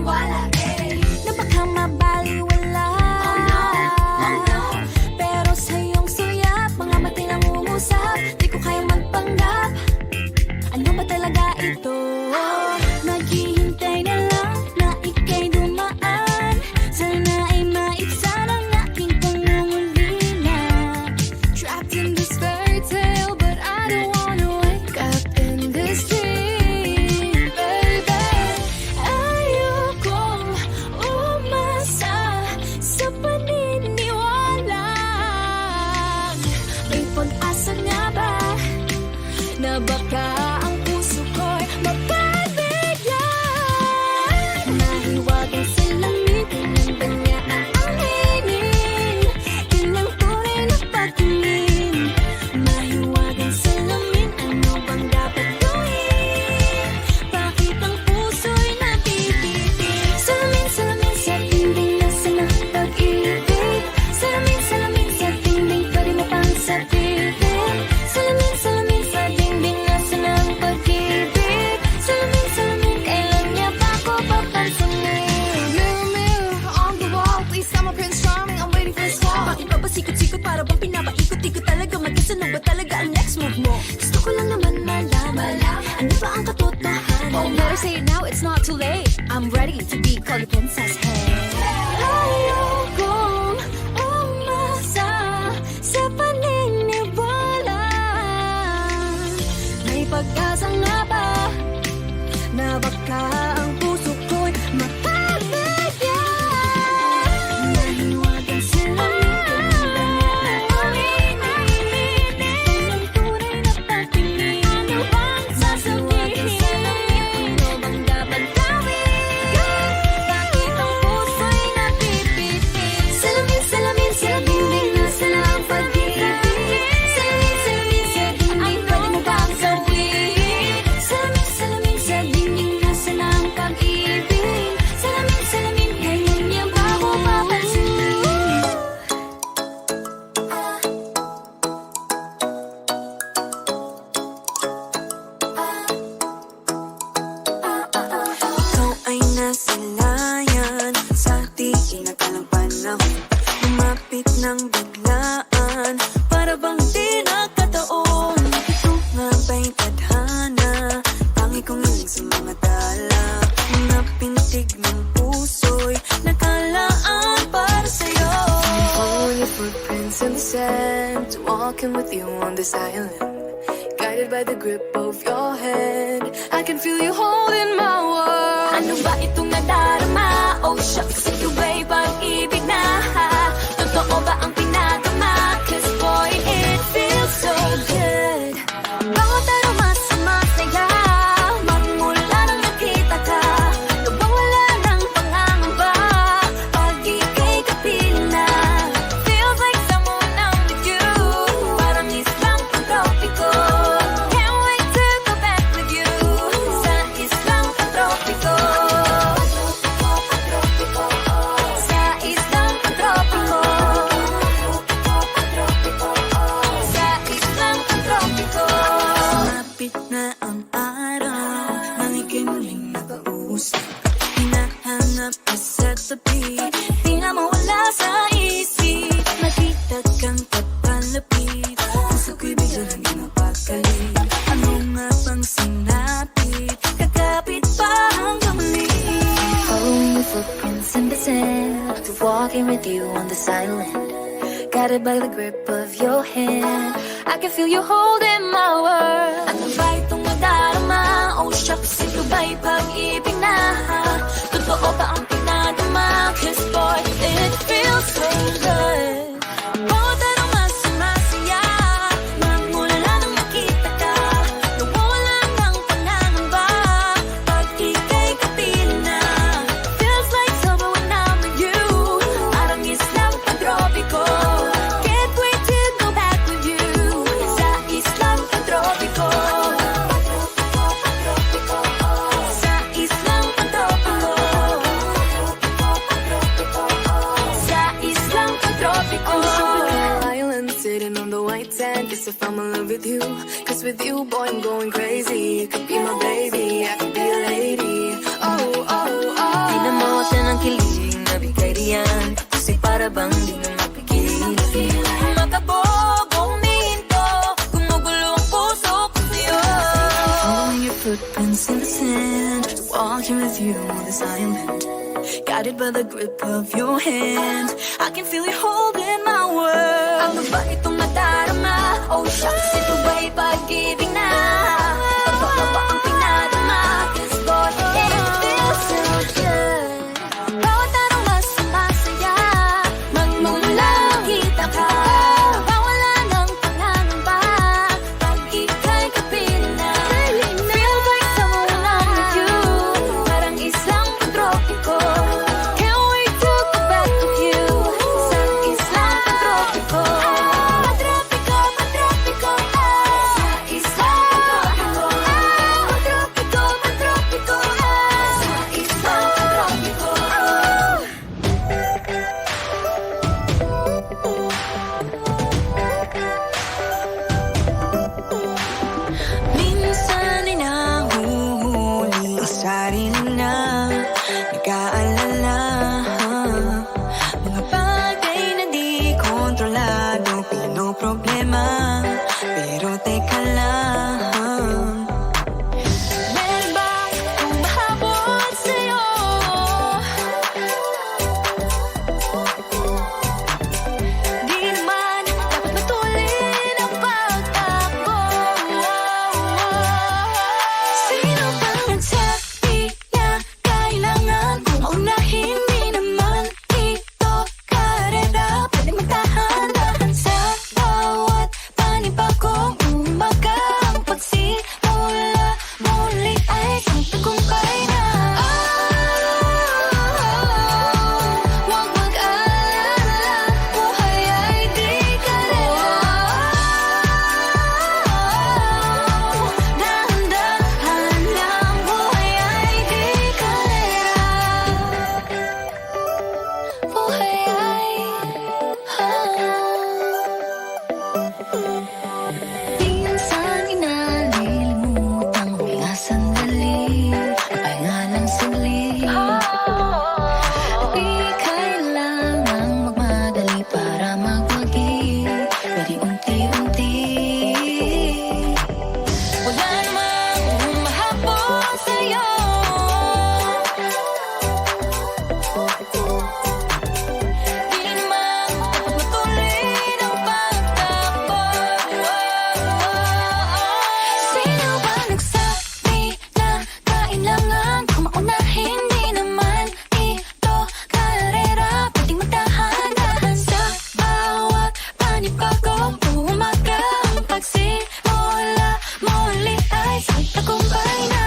maniwala na baka mabaliwala. Oh no, pero sa iyong suyap, mga matay nangungusap, di ko kayang magpanggap. Ano ba talaga ito? Naghihintay na lang na ika'y dumaan. Sana ay maibsan ang aking pangungulila. Trapped in this fairy tale, but I don't wanna wake up in this dream, baby. Ayokong umasa sa paniniwala. May pag-asa nga ba na baka ang puso ko'y mapabigyan? Nahiwagang salamin, pinagdanya ang anginin, yun ang tunay na pagtingin. Mahiwagang salamin, ano bang dapat gawin? Bakit ang puso'y napipitik? Salamin, salamin sa dingding, nasa na pag-ibig. Salamin, salamin sa dingding, pwede mo pang sabihin. Salamin, salamin sa dingding, nasa na ang pag-ibig. Salamin, salamin, kailan niya pa ako papansinin? Mirror, mirror on the wall, please tell my Prince Charming I'm waiting for his call. Bakit ba pasikot-sikot para bang pinapaikot-ikot talaga? Mag-isa ba talaga ang next move mo? Gusto ko lang naman malaman, ano ba ang katotohanan? Oh, better say it now, it's not too late. I'm ready to be called a princess, hey. Ayokong umasa sa paniniwala. May pag-asa nga ba na baka ang puso ko'y mapabigyan? Nahiwagang salamin, pinagdanya na anginin, yun ang tunay na pagtingin. Ano bang sasabihin? Ano bang dapat gawin? Bakit ang puso'y napipitik? Salamin, salamin sa dingding, nasa na ang pag-ibig. Salamin, salamin sa dingding, pwede mo bang sabihin? Salamin, salamin sa dingding, nasa na ang pag-ibig. Salamin, salamin, kailan niya ba ako papansinin? Ikaw ay nasa layan sa di inakalang panahon. Lumapit ng biglaan, para bang di nakataon. Ito nga ba'y tadhana, tangi kong ilig sa mga tala. Mga pintig ng puso'y nakalaan para sa'yo. Following your footprints in the sand, walking with you on this island, guided by the grip of your hand. I can feel you holding my world. Ano ba itong nadarama? Oh shucks, ito ba'y pag-ibig na? Totoo ba ang pinagama? 'Cause boy, it feels so good. Bawat aroma sumasaya, magmula nang nakita ka. Lubang wala ng pangangamba, pag ika'y kapiling na. Feels like someone I'm with you, parang islang pantropiko. Can't wait to go back with you, sa islang pantropiko. Sa islang pantropiko. Sa islang pantropiko. Lumapit na ang araw, nang ika'y muling nakausap. Hinahanap ka sa tabi, Di na mawala sa isip. makita kang papalapit. Puso ko'y bigla naging mapakalit. Ano nga bang sinapit? Kakapit pa hanggang muli. Following your footprints in the sand, walking with you on this island, guided by the grip of your hand. I can feel you holding my world. Ano ba itong nadarama? Oh shucks, ito ba'y pag-ibig na? Totoo ba ang pinagama? 'Cause boy, it feels so good. Bawat aroma sumasaya, magmula nang nakita ka. Nawawala ng pangangamba, pag ika'y kapiling na. Feels like summer when I'm with you, parang islang pantropiko. Can't wait to go back with you, sa islang pantropiko. Sa islang pantropiko. Sa islang pantropiko. Island sitting on the white sand, guess if I'm in love with you. 'Cause with you, boy, I'm going crazy. You could be my baby, I could be a lady. Oh, oh, oh. Di na bang di na mapigil. Makabog, huminto, gumugulo ang puso ko sa'yo. Following your footprints in the sand, walking with you on this island, guided by the grip of your hand. I can feel you holding my world. Ano ba itong nadarama? Oh shucks, ito ba'y pag-ibig na? Paano ba ang pinadama? 'Cause boy, it feels so good. Bawat araw mas masaya, magmulang kita ka. Mawala ng pangangamba, pag ika'y kapiling na. Feel like someone I'm with you, parang islang tropiko. Can't wait to go back with you, sa islang tropiko. Patropiko, patropiko, sa islang tropiko. Patropiko, patropiko, sa islang tropiko. Minsan ay nahuhuli ang sarili na nag-aalala. Mga bagay na di kontrolado, pinoproblema, pero teka lang. Meron bang humahabol sa'yo? Di naman dapat matulin ang pagtakbo. Sino bang nagsabi na kailangan kong maunahin? Di naman ito karera, pwedeng magtahan-tahan sa bawat panibagong umaga. Ang pagsimula muli ay isang tagumpay na. Huwag mag-alala, buhay ay di karera. Dahan-dahan lang, buhay ay di karera. Buhay ay minsan inalilimutan huminga sandali, pahinga ng saglit. Di kailangang magmadali para magwagi, pwede unti-unti. Wala namang humahabol sa'yo. Di naman dapat matulin ang pagtakbo. Sino ba nagsabi na kailangan kong maunahin? Di naman ito karera, pwedeng magdahan-dahan sa bawat panibagong umaga. Ang pagsimula muli ay isang tagumpay na.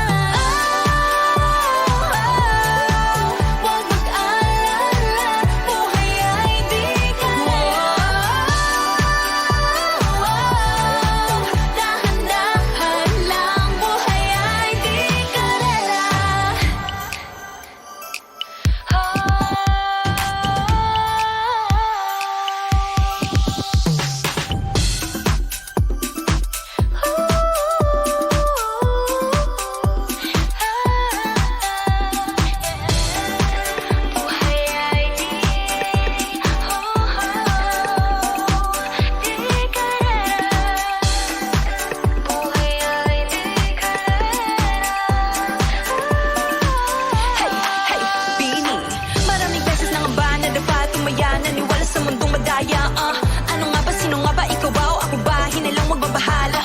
Huwag mag-alala, buhay ay di karera. Dahan-dahan lang, buhay ay di karera. Buhay ay di karera. Buhay ay di Hey, hey, Bini, maraming beses na nga ba nadapa, tumaya, naniwala sa mundong madaya. Ano nga ba, sino nga ba, ikaw ba o ako ba? Hinalang magbabahala.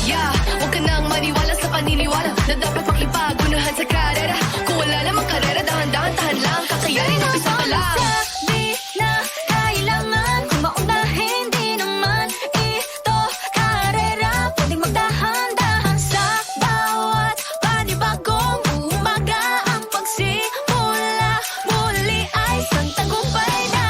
Yeah, huwag ka nang maniwala sa paniniwala na dapat makipagunahan sa karera. Kung wala namang karera, dahan-dahan, tahan lang, kakayanin, umpisa ka lang. Sabi na kailangan kong maunahin. Di naman ito karera, pwedeng magdahan-dahan sa bawat panibagong umaga. Ang pagsimula muli ay isang tagumpay na.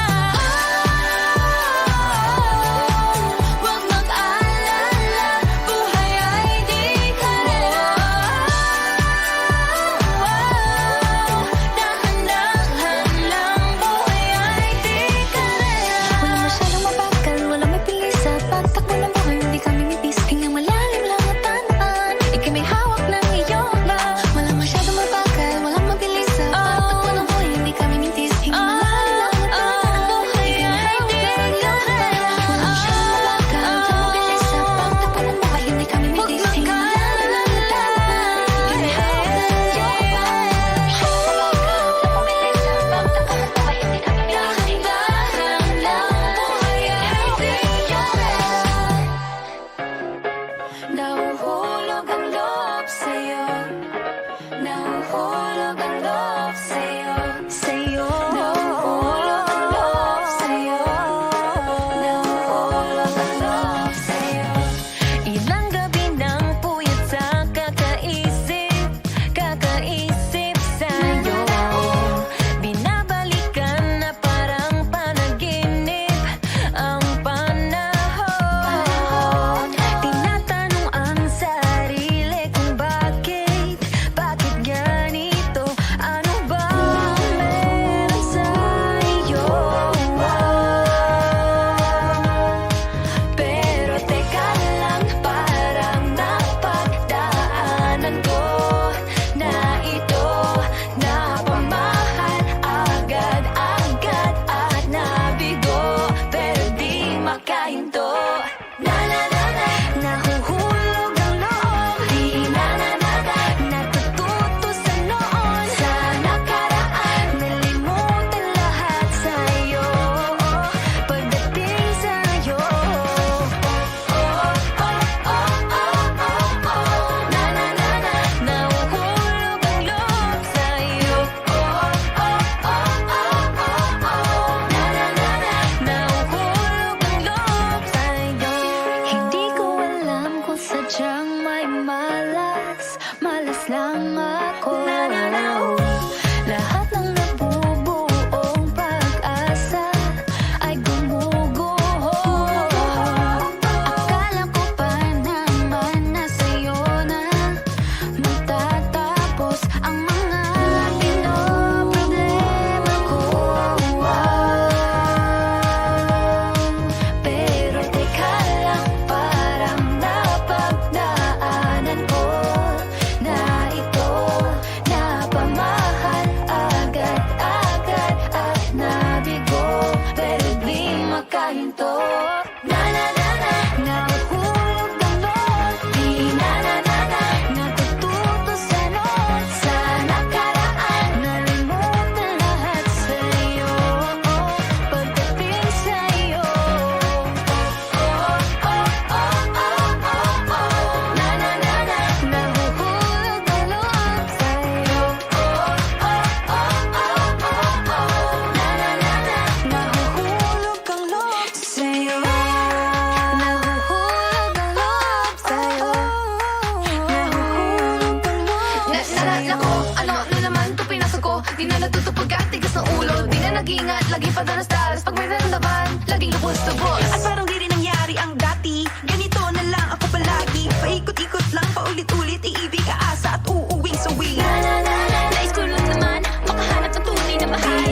Padalas dalas pag may naramdaman, laging lubos-lubos. At parang di rin nangyari ang dati. Ganito na lang ako palagi. Paikot-ikot lang, paulit-ulit. Iibig, aasa at uuwing sawi. Nais ko lang naman makahanap ng tunay na mahal.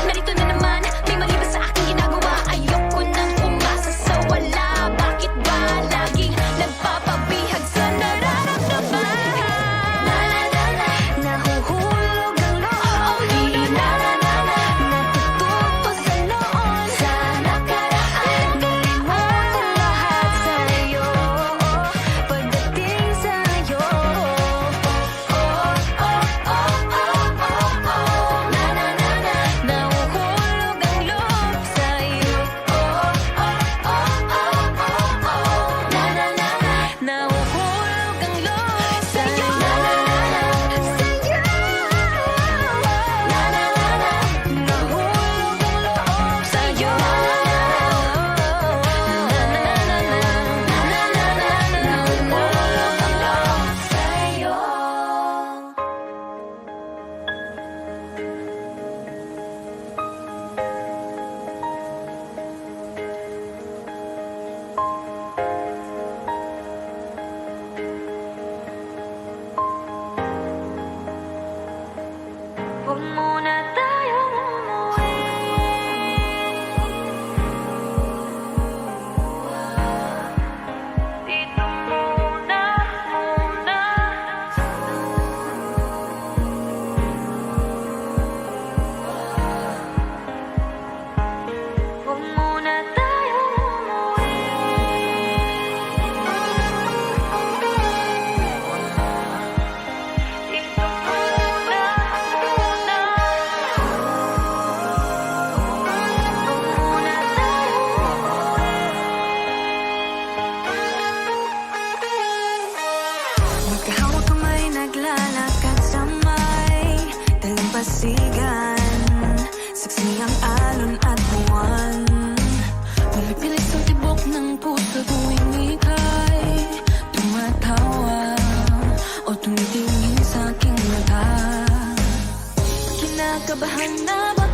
Narito na naman, may mali ba sa aking ginagawa? Ayoko nang umasa sa wala. Bakit ba laging nagpapabihag sa nararamdaman? Nahuhulog ang loob. Natututo sa noon, sa nakaraan. Nalimutan lahat sa'yo pagdating sa'yo. Nahuhulog ang loob sa'yo. Nahuhulog ang loob sa'yo. Nahuhulog ang loob sa'yo. Nahuhulog ang loob sa'yo. Huwag muna tayong umuwi. Dito muna. Huwag muna tayong umuwi. Dito muna. Muna tayong umuwi. Magkahawak kamay, naglalakad sa may dalampasigan. Saksi ang alon at buwan. Pumipilit sa tibok ng puso tuwing ika'y tumatawa o tumitingin sa aking mata. Kinakabahan na ba